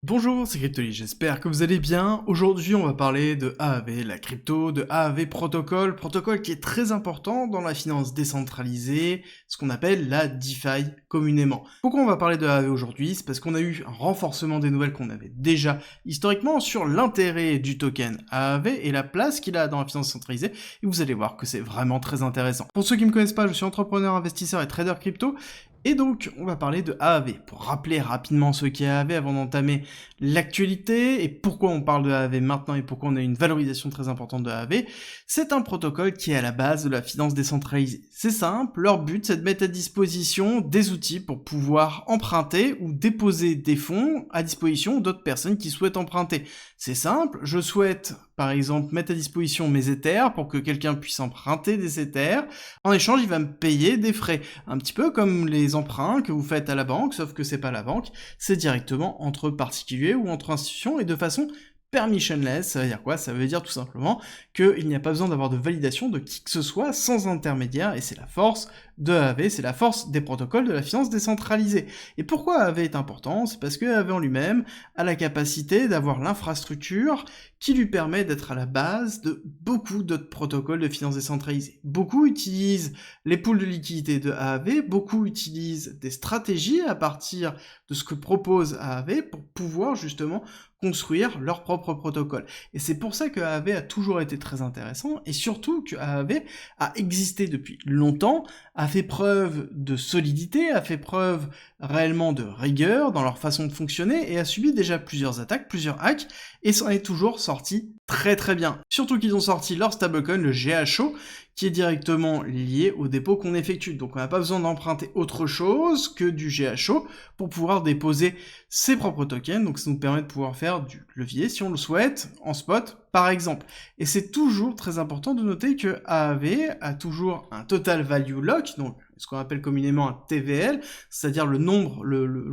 Bonjour, c'est Cryptoly, j'espère que vous allez bien. Aujourd'hui, on va parler de AAV, la crypto, de AAV protocole qui est très important dans la finance décentralisée, ce qu'on appelle la DeFi communément. Pourquoi on va parler de AAV aujourd'hui? C'est parce qu'on a eu un renforcement des nouvelles qu'on avait déjà historiquement sur l'intérêt du token AAV et la place qu'il a dans la finance centralisée, et vous allez voir que c'est vraiment très intéressant. Pour ceux qui ne me connaissent pas, je suis entrepreneur, investisseur et trader crypto, et donc, on va parler de AAV. Pour rappeler rapidement ce qu'est AAV avant d'entamer l'actualité et pourquoi on parle de AAV maintenant et pourquoi on a une valorisation très importante de AAV, c'est un protocole qui est à la base de la finance décentralisée. C'est simple, leur but c'est de mettre à disposition des outils pour pouvoir emprunter ou déposer des fonds à disposition d'autres personnes qui souhaitent emprunter. C'est simple, je souhaite par exemple mettre à disposition mes Ethers pour que quelqu'un puisse emprunter des Ethers. En échange, il va me payer des frais. Un petit peu comme les emprunts que vous faites à la banque, sauf que c'est pas la banque, c'est directement entre particuliers ou entre institutions et de façon permissionless. Ça veut dire quoi? Ça veut dire tout simplement qu'il n'y a pas besoin d'avoir de validation de qui que ce soit sans intermédiaire, et c'est la force de AAV, c'est la force des protocoles de la finance décentralisée. Et pourquoi AAV est important? C'est parce que AAV en lui-même a la capacité d'avoir l'infrastructure qui lui permet d'être à la base de beaucoup d'autres protocoles de finance décentralisée. Beaucoup utilisent les pools de liquidité de AAV, beaucoup utilisent des stratégies à partir de ce que propose AAV pour pouvoir justement construire leur propre protocole. Et c'est pour ça que AAV a toujours été très intéressant, et surtout que AAV a existé depuis longtemps, a fait preuve de solidité, a fait preuve réellement de rigueur dans leur façon de fonctionner, et a subi déjà plusieurs attaques, plusieurs hacks, et s'en est toujours sorti très très bien. Surtout qu'ils ont sorti leur stablecoin, le GHO, qui est directement lié au dépôt qu'on effectue. Donc on n'a pas besoin d'emprunter autre chose que du GHO pour pouvoir déposer ses propres tokens, donc ça nous permet de pouvoir faire du levier si on le souhaite, en spot par exemple. Et c'est toujours très important de noter que AAV a toujours un total value lock, donc ce qu'on appelle communément un TVL, c'est-à-dire le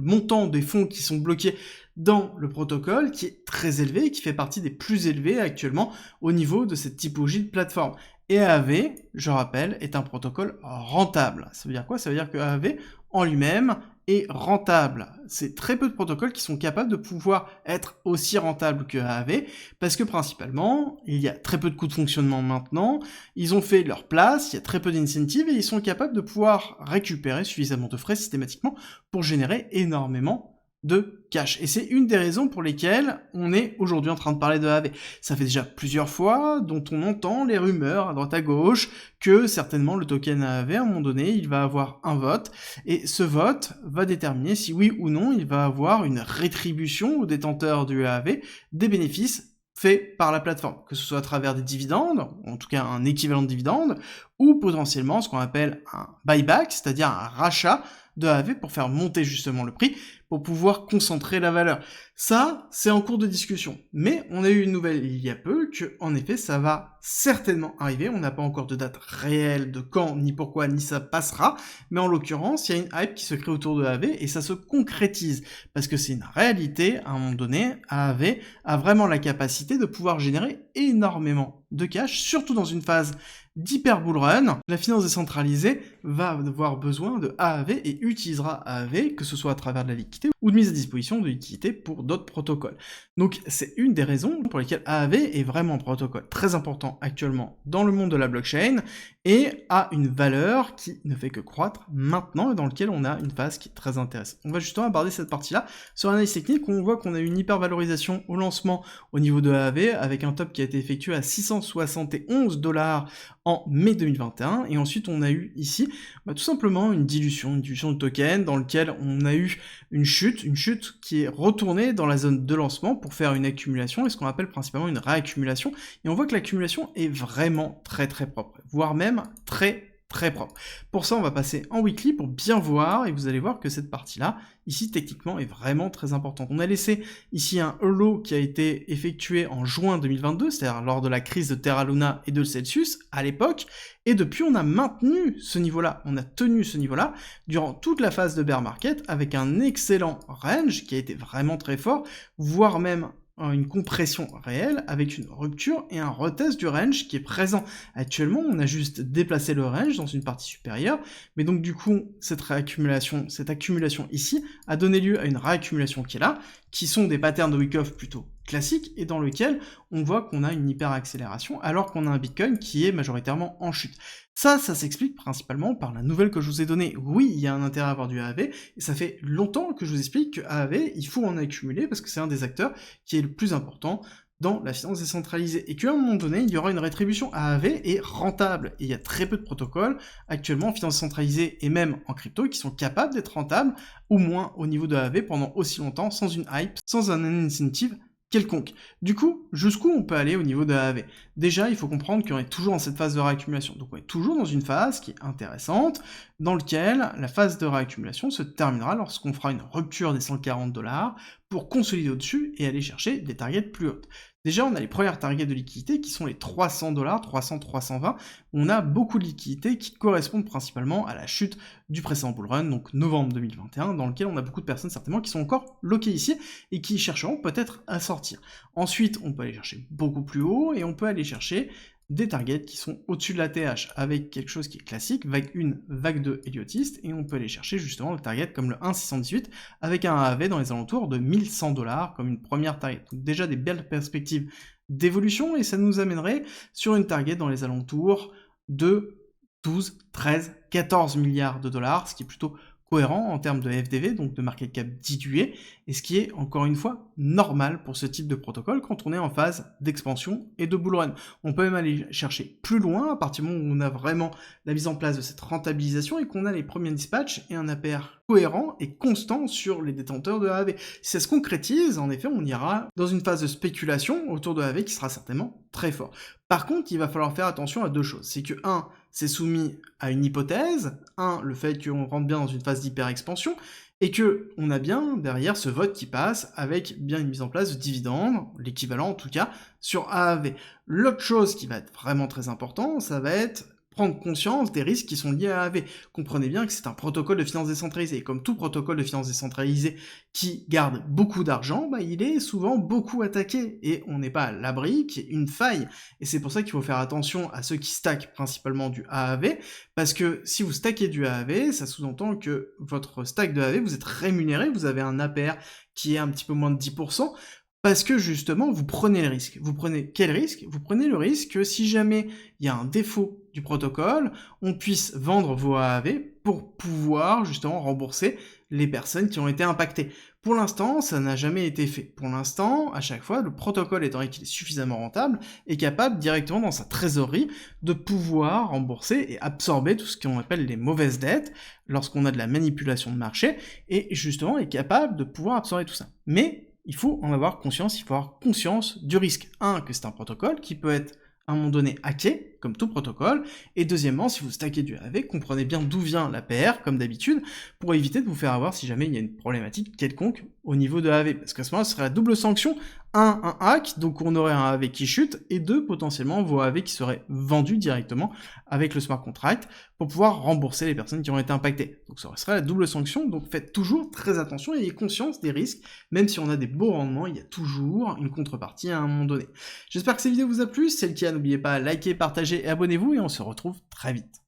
montant des fonds qui sont bloqués dans le protocole, qui est très élevé et qui fait partie des plus élevés actuellement au niveau de cette typologie de plateforme. Et AAV, je rappelle, est un protocole rentable. Ça veut dire quoi? Ça veut dire que AAV, en lui-même, est rentable. C'est très peu de protocoles qui sont capables de pouvoir être aussi rentables que AAV, parce que principalement, il y a très peu de coûts de fonctionnement maintenant, ils ont fait leur place, il y a très peu d'incentives, et ils sont capables de pouvoir récupérer suffisamment de frais systématiquement pour générer énormément de cash. Et c'est une des raisons pour lesquelles on est aujourd'hui en train de parler de AAV. Ça fait déjà plusieurs fois dont on entend les rumeurs à droite à gauche que certainement le token AAV, à un moment donné, il va avoir un vote, et ce vote va déterminer si oui ou non il va avoir une rétribution aux détenteurs du AAV des bénéfices faits par la plateforme, que ce soit à travers des dividendes, en tout cas un équivalent de dividendes, ou potentiellement ce qu'on appelle un buyback, c'est-à-dire un rachat de AAV pour faire monter justement le prix, pour pouvoir concentrer la valeur. Ça, c'est en cours de discussion. Mais on a eu une nouvelle il y a peu que, en effet, ça va certainement arriver. On n'a pas encore de date réelle de quand, ni pourquoi, ni ça passera. Mais en l'occurrence, il y a une hype qui se crée autour de AAV et ça se concrétise. Parce que c'est une réalité, à un moment donné, AAV a vraiment la capacité de pouvoir générer énormément de cash, surtout dans une phase d'hyper bull run. La finance décentralisée va avoir besoin de AAV et utilisera AAV, que ce soit à travers de la liquidité ou de mise à disposition de liquidité pour d'autres protocoles. Donc c'est une des raisons pour lesquelles AAV est vraiment un protocole très important actuellement dans le monde de la blockchain et a une valeur qui ne fait que croître maintenant et dans lequel on a une phase qui est très intéressante. On va justement aborder cette partie-là. Sur l'analyse technique, on voit qu'on a eu une hyper valorisation au lancement au niveau de AAV avec un top qui a été effectué à 671 $ en mai 2021, et ensuite on a eu ici tout simplement une dilution de token dans lequel on a eu une chute qui est retournée dans la zone de lancement pour faire une accumulation et ce qu'on appelle principalement une réaccumulation, et on voit que l'accumulation est vraiment très très propre, voire même très propre. Pour ça, on va passer en weekly pour bien voir, et vous allez voir que cette partie-là, ici, techniquement, est vraiment très importante. On a laissé ici un low qui a été effectué en juin 2022, c'est-à-dire lors de la crise de Terra Luna et de Celsius, à l'époque, et depuis, on a maintenu ce niveau-là, on a tenu ce niveau-là durant toute la phase de bear market, avec un excellent range qui a été vraiment très fort, voire même une compression réelle avec une rupture et un retest du range qui est présent. Actuellement, on a juste déplacé le range dans une partie supérieure, mais donc du coup, cette accumulation ici a donné lieu à une réaccumulation qui est là, qui sont des patterns de wick-off plutôt classiques et dans lequel on voit qu'on a une hyper-accélération alors qu'on a un Bitcoin qui est majoritairement en chute. Ça s'explique principalement par la nouvelle que je vous ai donnée. Oui, il y a un intérêt à avoir du AAV, et ça fait longtemps que je vous explique que AAV, il faut en accumuler parce que c'est un des acteurs qui est le plus important dans la finance décentralisée, et qu'à un moment donné, il y aura une rétribution AAV et rentable. Et il y a très peu de protocoles actuellement en finance décentralisée et même en crypto qui sont capables d'être rentables, au moins au niveau de AAV, pendant aussi longtemps, sans une hype, sans un incentive quelconque. Du coup, jusqu'où on peut aller au niveau de AAV? Déjà, il faut comprendre qu'on est toujours dans cette phase de réaccumulation. Donc on est toujours dans une phase qui est intéressante, dans laquelle la phase de réaccumulation se terminera lorsqu'on fera une rupture des 140$ pour consolider au-dessus et aller chercher des targets plus hautes. Déjà, on a les premières targets de liquidité qui sont les 300$, 300, 320. On a beaucoup de liquidités qui correspondent principalement à la chute du précédent bull run, donc novembre 2021, dans lequel on a beaucoup de personnes certainement qui sont encore loquées ici et qui chercheront peut-être à sortir. Ensuite, on peut aller chercher beaucoup plus haut et on peut aller chercher des targets qui sont au-dessus de la TH avec quelque chose qui est classique, vague 1, vague 2 héliotiste, et on peut aller chercher justement le target comme le 1,618 avec un AAV dans les alentours de 1100$ comme une première target. Donc déjà des belles perspectives d'évolution, et ça nous amènerait sur une target dans les alentours de 12, 13, 14 milliards de dollars, ce qui est plutôt cohérent en termes de FDV, donc de market cap dilué, et ce qui est encore une fois normal pour ce type de protocole quand on est en phase d'expansion et de bull run. On peut même aller chercher plus loin à partir du moment où on a vraiment la mise en place de cette rentabilisation et qu'on a les premiers dispatchs et un APR cohérent et constant sur les détenteurs de AAV. Si ça se concrétise, en effet, on ira dans une phase de spéculation autour de AAV qui sera certainement très fort. Par contre, il va falloir faire attention à deux choses. C'est que, c'est soumis à une hypothèse, le fait qu'on rentre bien dans une phase d'hyper-expansion, et que on a bien derrière ce vote qui passe avec bien une mise en place de dividendes, l'équivalent en tout cas, sur AAV. L'autre chose qui va être vraiment très important, ça va être prendre conscience des risques qui sont liés à AAV. Comprenez bien que c'est un protocole de finance décentralisée, et comme tout protocole de finance décentralisée qui garde beaucoup d'argent, il est souvent beaucoup attaqué, et on n'est pas à l'abri qu'il y ait une faille, et c'est pour ça qu'il faut faire attention à ceux qui stackent principalement du AAV, parce que si vous stackez du AAV, ça sous-entend que votre stack de AAV, vous êtes rémunéré, vous avez un APR qui est un petit peu moins de 10%, parce que justement, vous prenez le risque. Vous prenez quel risque? Vous prenez le risque que si jamais il y a un défaut du protocole, on puisse vendre vos AAV pour pouvoir justement rembourser les personnes qui ont été impactées. Pour l'instant, ça n'a jamais été fait. Pour l'instant, à chaque fois, le protocole étant donné qu'il est suffisamment rentable, est capable directement dans sa trésorerie de pouvoir rembourser et absorber tout ce qu'on appelle les mauvaises dettes lorsqu'on a de la manipulation de marché, et justement est capable de pouvoir absorber tout ça. Mais il faut en avoir conscience, il faut avoir conscience du risque. Que c'est un protocole qui peut être à un moment donné hacké, comme tout protocole, et deuxièmement, si vous stackez du AAV, comprenez bien d'où vient l'APR, comme d'habitude, pour éviter de vous faire avoir si jamais il y a une problématique quelconque au niveau de AAV, parce qu'à ce moment-là, ce serait la double sanction, un hack, donc on aurait un AAV qui chute, et deux, potentiellement, vos AAV qui seraient vendus directement avec le smart contract, pour pouvoir rembourser les personnes qui ont été impactées. Donc ça serait la double sanction, donc faites toujours très attention et ayez conscience des risques, même si on a des beaux rendements, il y a toujours une contrepartie à un moment donné. J'espère que cette vidéo vous a plu, si c'est le cas, n'oubliez pas, liker, partager et abonnez-vous, et on se retrouve très vite.